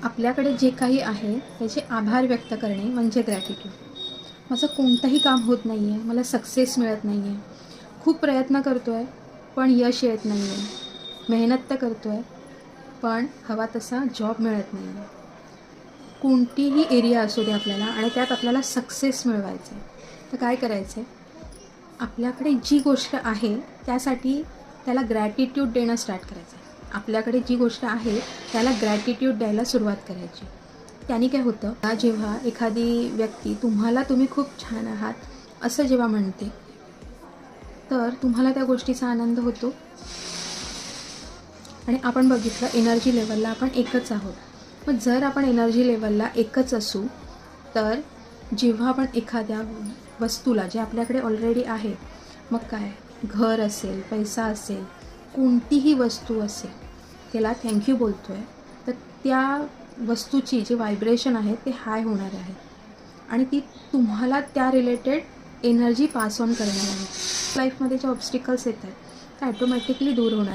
आपल्याकडे जे काही आहे त्याचे आभार व्यक्त करणे म्हणजे ग्रॅटिट्यूड. माझं कोणतंही काम होत नाही आहे, मला सक्सेस मिळत नाही आहे, खूप प्रयत्न करतो आहे पण यश येत नाही आहे, मेहनत तर करतो आहे पण हवा तसा जॉब मिळत नाही आहे. कोणतीही एरिया असू दे आपल्याला आणि त्यात आपल्याला सक्सेस मिळवायचं आहे, तर काय करायचं आहे? आपल्याकडे जी गोष्ट आहे त्यासाठी त्याला ग्रॅटिट्यूड देणं स्टार्ट करायचं आहे. आपल्याकडे जी गोष्ट आहे त्याला ग्रॅटिट्यूड द्यायला सुरुवात करायची. त्याने काय होतं, जेव्हा एखादी व्यक्ती तुम्ही खूप छान आहात असं जेव्हा म्हणते, तर तुम्हाला त्या गोष्टीचा आनंद होतो. आणि आपण बघितलं एनर्जी लेवलला आपण एकच आहोत. मग जर आपण एनर्जी लेवलला एकच असू, तर जेव्हा आपण एखाद्या वस्तूला जे आपल्याकडे ऑलरेडी आहे, मग काय घर असेल, पैसा असेल, कोणतीही वस्तू असेल, त्याला थँक्यू बोलतो आहे, तर त्या वस्तूची जी व्हायब्रेशन आहे ते हाय होणार आहे आणि ती तुम्हाला त्या रिलेटेड एनर्जी पास ऑन करणार आहे. लाईफमध्ये जे ऑब्स्टिकल्स येत आहेत ते ॲटोमॅटिकली दूर होणार.